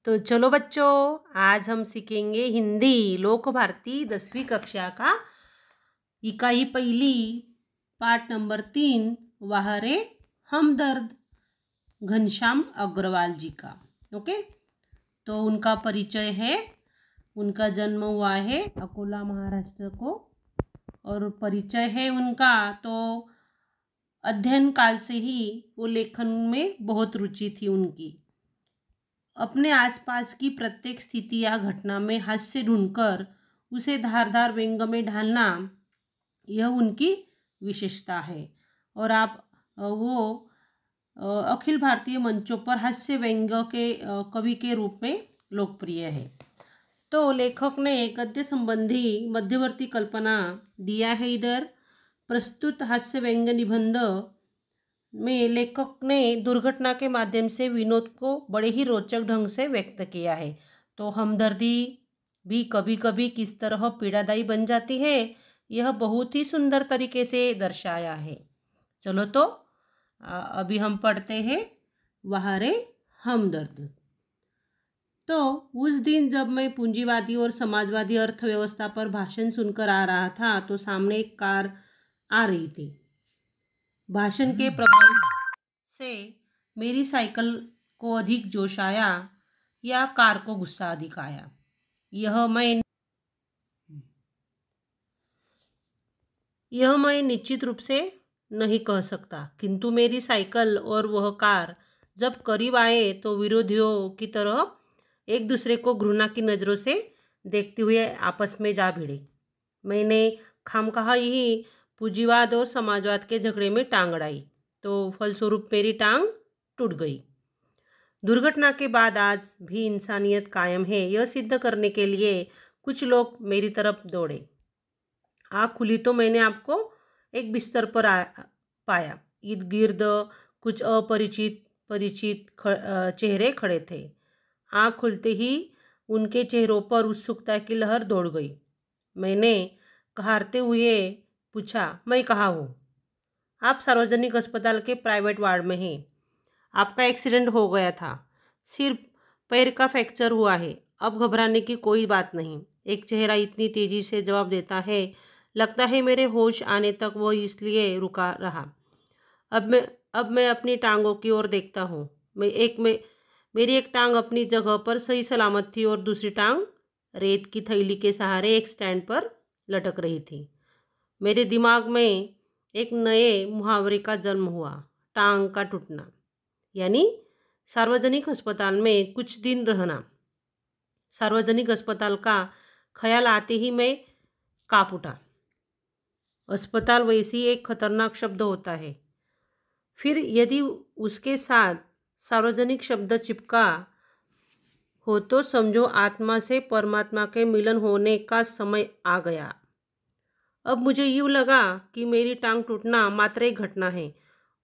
तो चलो बच्चों, आज हम सीखेंगे हिंदी लोक भारती 10वीं कक्षा का इकाई पहली पाठ नंबर 3 वाह रे हमदर्द, घनश्याम अग्रवाल जी का। ओके, तो उनका परिचय है। उनका जन्म हुआ है अकोला महाराष्ट्र को, और परिचय है उनका तो अध्ययन काल से ही वो लेखन में बहुत रुचि थी उनकी। अपने आसपास की प्रत्येक स्थिति या घटना में हास्य ढूंढकर उसे धारदार व्यंग में ढालना, यह उनकी विशेषता है। और वो अखिल भारतीय मंचों पर हास्य व्यंग के कवि के रूप में लोकप्रिय है। तो लेखक ने गद्य संबंधी मध्यवर्ती कल्पना दिया है। इधर प्रस्तुत हास्य व्यंग निबंध में लेखक ने दुर्घटना के माध्यम से विनोद को बड़े ही रोचक ढंग से व्यक्त किया है। तो हमदर्दी भी कभी कभी किस तरह पीड़ादायी बन जाती है, यह बहुत ही सुंदर तरीके से दर्शाया है। चलो तो अभी हम पढ़ते हैं वाह रे हमदर्द। तो उस दिन जब मैं पूंजीवादी और समाजवादी अर्थव्यवस्था पर भाषण सुनकर आ रहा था, तो सामने एक कार आ रही थी। भाषण के प्रभाव से मेरी साइकिल को अधिक जोश आया या कार को गुस्सा अधिक आया, यह मैं निश्चित रूप से नहीं कह सकता। किंतु मेरी साइकिल और वह कार जब करीब आए तो विरोधियों की तरह एक दूसरे को घृणा की नज़रों से देखते हुए आपस में जा भिड़े। मैंने खामखा ही पूंजीवाद और समाजवाद के झगड़े में टांग अड़ाई, तो फलस्वरूप मेरी टांग टूट गई। दुर्घटना के बाद आज भी इंसानियत कायम है, यह सिद्ध करने के लिए कुछ लोग मेरी तरफ दौड़े। आँख खुली तो मैंने आपको एक बिस्तर पर पाया। इर्द गिर्द कुछ परिचित चेहरे खड़े थे। आँख खुलते ही उनके चेहरों पर उत्सुकता की लहर दौड़ गई। मैंने कहारते हुए पूछा, मैं कहाँ हूँ? आप सार्वजनिक अस्पताल के प्राइवेट वार्ड में हैं। आपका एक्सीडेंट हो गया था, सिर्फ पैर का फ्रैक्चर हुआ है, अब घबराने की कोई बात नहीं। एक चेहरा इतनी तेजी से जवाब देता है, लगता है मेरे होश आने तक वो इसलिए रुका रहा। अब मैं अपनी टांगों की ओर देखता हूँ। मेरी एक टांग अपनी जगह पर सही सलामत थी और दूसरी टांग रेत की थैली के सहारे एक स्टैंड पर लटक रही थी। मेरे दिमाग में एक नए मुहावरे का जन्म हुआ, टांग का टूटना, यानी सार्वजनिक अस्पताल में कुछ दिन रहना। सार्वजनिक अस्पताल का ख्याल आते ही मैं काँप उठा। अस्पताल वैसी एक खतरनाक शब्द होता है, फिर यदि उसके साथ सार्वजनिक शब्द चिपका हो तो समझो आत्मा से परमात्मा के मिलन होने का समय आ गया। अब मुझे यूँ लगा कि मेरी टांग टूटना मात्र एक घटना है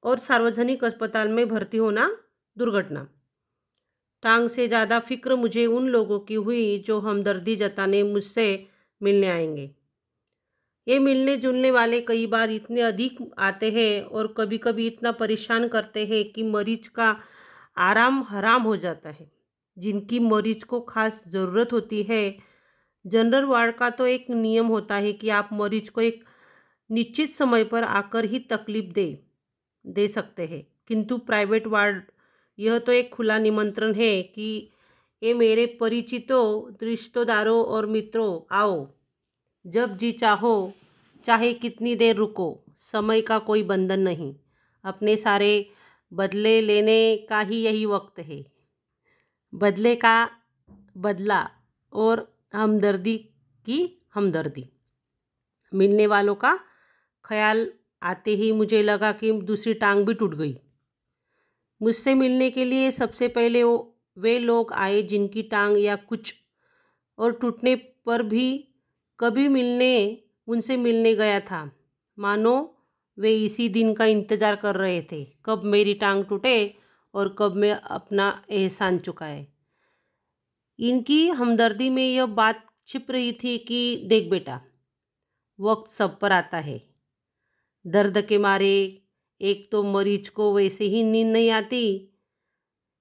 और सार्वजनिक अस्पताल में भर्ती होना दुर्घटना। टांग से ज़्यादा फिक्र मुझे उन लोगों की हुई जो हमदर्दी जताने मुझसे मिलने आएंगे। ये मिलने जुलने वाले कई बार इतने अधिक आते हैं और कभी कभी इतना परेशान करते हैं कि मरीज का आराम हराम हो जाता है। जिनकी मरीज को खास ज़रूरत होती है, जनरल वार्ड का तो एक नियम होता है कि आप मरीज को एक निश्चित समय पर आकर ही तकलीफ दे सकते हैं, किंतु प्राइवेट वार्ड यह तो एक खुला निमंत्रण है कि ये मेरे परिचितों, रिश्तेदारों और मित्रों, आओ, जब जी चाहो, चाहे कितनी देर रुको, समय का कोई बंधन नहीं। अपने सारे बदले लेने का ही यही वक्त है। बदले का बदला और हमदर्दी की हमदर्दी। मिलने वालों का ख्याल आते ही मुझे लगा कि दूसरी टांग भी टूट गई। मुझसे मिलने के लिए सबसे पहले वे लोग आए जिनकी टांग या कुछ और टूटने पर भी कभी उनसे मिलने गया था। मानो वे इसी दिन का इंतज़ार कर रहे थे, कब मेरी टांग टूटे और कब मैं अपना एहसान चुकाए। इनकी हमदर्दी में यह बात छिप रही थी कि देख बेटा, वक्त सब पर आता है। दर्द के मारे एक तो मरीज को वैसे ही नींद नहीं आती,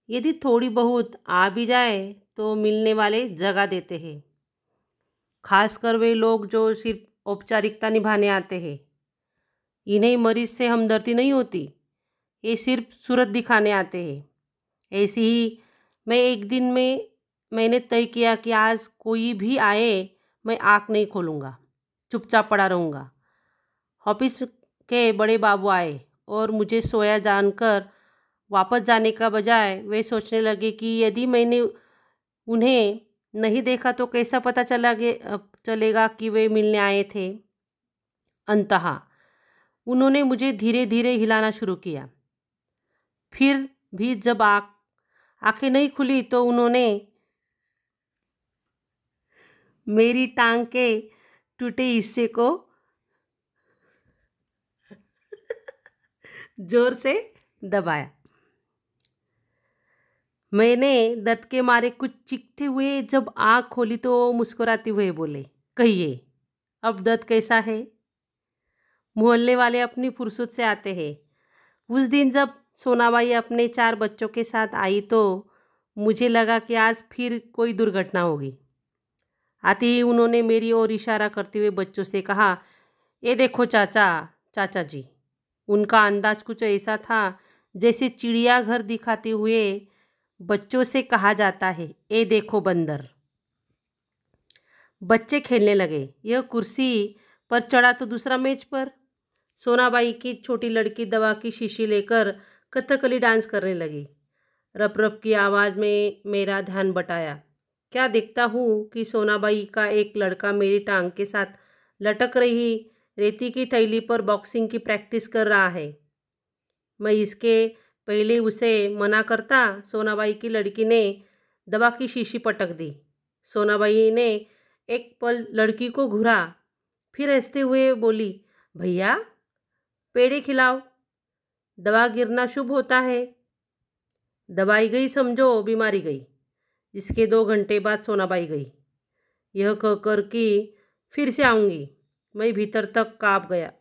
यदि थोड़ी बहुत आ भी जाए तो मिलने वाले जगह देते हैं, खासकर वे लोग जो सिर्फ औपचारिकता निभाने आते हैं। इन्हें मरीज से हमदर्दी नहीं होती, ये सिर्फ सूरत दिखाने आते हैं। ऐसे ही मैंने तय किया कि आज कोई भी आए, मैं आँख नहीं खोलूँगा, चुपचाप पड़ा रहूँगा। ऑफिस के बड़े बाबू आए और मुझे सोया जानकर वापस जाने का बजाय वे सोचने लगे कि यदि मैंने उन्हें नहीं देखा तो कैसा पता चलेगा कि वे मिलने आए थे। अंततः उन्होंने मुझे धीरे धीरे हिलाना शुरू किया। फिर भी जब आंखें नहीं खुली तो उन्होंने मेरी टांग के टूटे हिस्से को जोर से दबाया। मैंने दर्द के मारे कुछ चीखते हुए जब आँख खोली तो मुस्कुराते हुए बोले, कहिए अब दर्द कैसा है? मोहल्ले वाले अपनी फुर्सत से आते हैं। उस दिन जब सोनाबाई अपने 4 बच्चों के साथ आई तो मुझे लगा कि आज फिर कोई दुर्घटना होगी। आते ही उन्होंने मेरी ओर इशारा करते हुए बच्चों से कहा, ये देखो चाचा जी। उनका अंदाज कुछ ऐसा था जैसे चिड़ियाघर दिखाते हुए बच्चों से कहा जाता है, ये देखो बंदर। बच्चे खेलने लगे। यह कुर्सी पर चढ़ा तो दूसरा मेज पर। सोनाबाई की छोटी लड़की दवा की शीशी लेकर कथकली डांस करने लगी। रप रप की आवाज़ में मेरा ध्यान बटाया। क्या देखता हूँ कि सोनाबाई का एक लड़का मेरी टांग के साथ लटक रही रेती की थैली पर बॉक्सिंग की प्रैक्टिस कर रहा है। मैं इसके पहले उसे मना करता, सोनाबाई की लड़की ने दवा की शीशी पटक दी। सोनाबाई ने एक पल लड़की को घूरा, फिर हंसते हुए बोली, भैया पेड़े खिलाओ, दवा गिरना शुभ होता है। दवाई गई समझो, बीमारी गई। इसके 2 घंटे बाद सोनाबाई गई, यह कहकर कि फिर से आऊँगी। मैं भीतर तक काँप गया।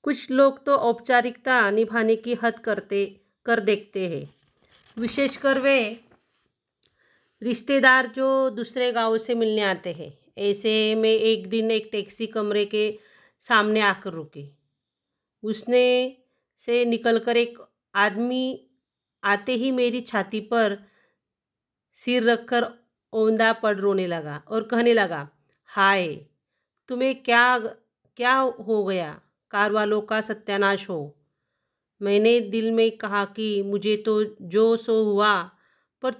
कुछ लोग तो औपचारिकता निभाने की हद कर देखते हैं, विशेषकर वे रिश्तेदार जो दूसरे गांव से मिलने आते हैं। ऐसे में एक दिन एक टैक्सी कमरे के सामने आकर रुकी। उसने से निकलकर एक आदमी आते ही मेरी छाती पर सिर रखकर औंधा पड़ रोने लगा और कहने लगा, हाय तुम्हें क्या क्या हो गया? कार वालों का सत्यानाश हो। मैंने दिल में कहा कि मुझे तो जो सो हुआ, पर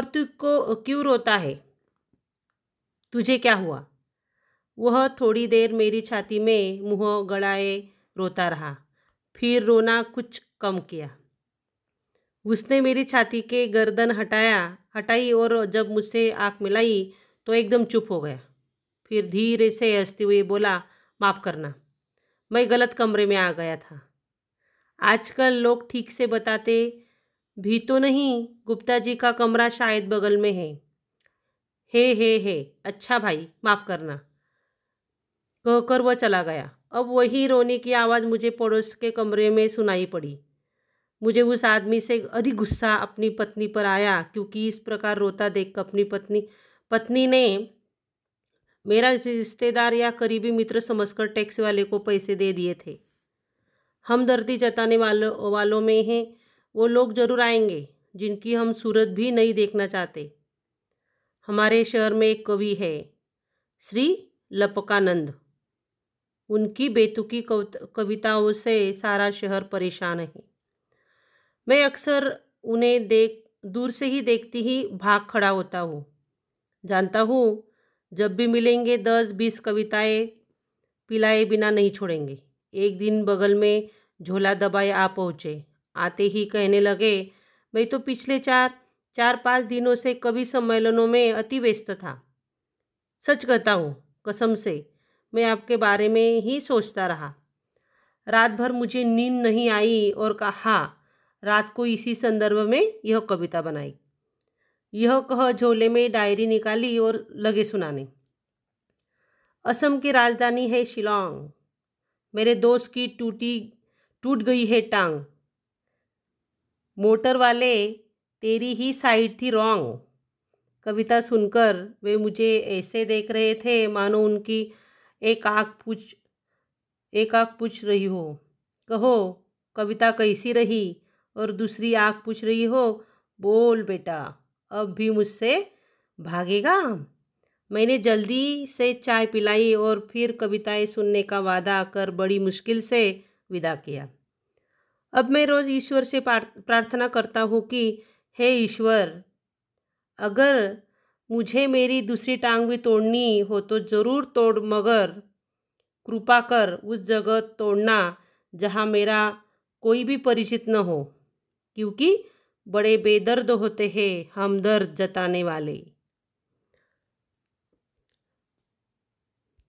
तू को क्यों रोता है? तुझे क्या हुआ? वह थोड़ी देर मेरी छाती में मुंह गड़ाए रोता रहा, फिर रोना कुछ कम किया। उसने मेरी छाती के गर्दन हटाई और जब मुझसे आँख मिलाई तो एकदम चुप हो गया। फिर धीरे से हंसते हुए बोला, माफ़ करना, मैं गलत कमरे में आ गया था। आजकल लोग ठीक से बताते भी तो नहीं, गुप्ता जी का कमरा शायद बगल में है। हे, अच्छा भाई माफ़ करना, कहकर वह चला गया। अब वही रोने की आवाज़ मुझे पड़ोस के कमरे में सुनाई पड़ी। मुझे उस आदमी से अधिक गुस्सा अपनी पत्नी पर आया, क्योंकि इस प्रकार रोता देख अपनी पत्नी ने मेरा रिश्तेदार या करीबी मित्र समझकर टैक्सी वाले को पैसे दे दिए थे। हमदर्दी जताने वालों में हैं वो लोग जरूर आएंगे जिनकी हम सूरत भी नहीं देखना चाहते। हमारे शहर में एक कवि है, श्री लपकानंद। उनकी बेतुकी कविताओं से सारा शहर परेशान है। मैं अक्सर उन्हें दूर से ही देखती ही भाग खड़ा होता हूँ। जानता हूँ जब भी मिलेंगे 10-20 कविताएं पिलाए बिना नहीं छोड़ेंगे। एक दिन बगल में झोला दबाए आ पहुँचे। आते ही कहने लगे, मैं तो पिछले 4-5 दिनों से कवि सम्मेलनों में अति व्यस्त था। सच कहता हूँ, कसम से मैं आपके बारे में ही सोचता रहा। रात भर मुझे नींद नहीं आई और कहा रात को इसी संदर्भ में यह कविता बनाई। यह कह झोले में डायरी निकाली और लगे सुनाने। असम की राजधानी है शिलोंग। मेरे दोस्त की टूट गई है टांग। मोटर वाले तेरी ही साइड थी रॉन्ग। कविता सुनकर वे मुझे ऐसे देख रहे थे मानो उनकी एक आँख पूछ रही हो, कहो कविता कैसी रही, और दूसरी आँख पूछ रही हो, बोल बेटा अब भी मुझसे भागेगा। मैंने जल्दी से चाय पिलाई और फिर कविताएं सुनने का वादा कर बड़ी मुश्किल से विदा किया। अब मैं रोज़ ईश्वर से प्रार्थना करता हूँ कि हे ईश्वर, अगर मुझे मेरी दूसरी टांग भी तोड़नी हो तो ज़रूर तोड़, मगर कृपा कर उस जगह तोड़ना जहाँ मेरा कोई भी परिचित न हो, क्योंकि बड़े बेदर्द होते हैं हमदर्द जताने वाले।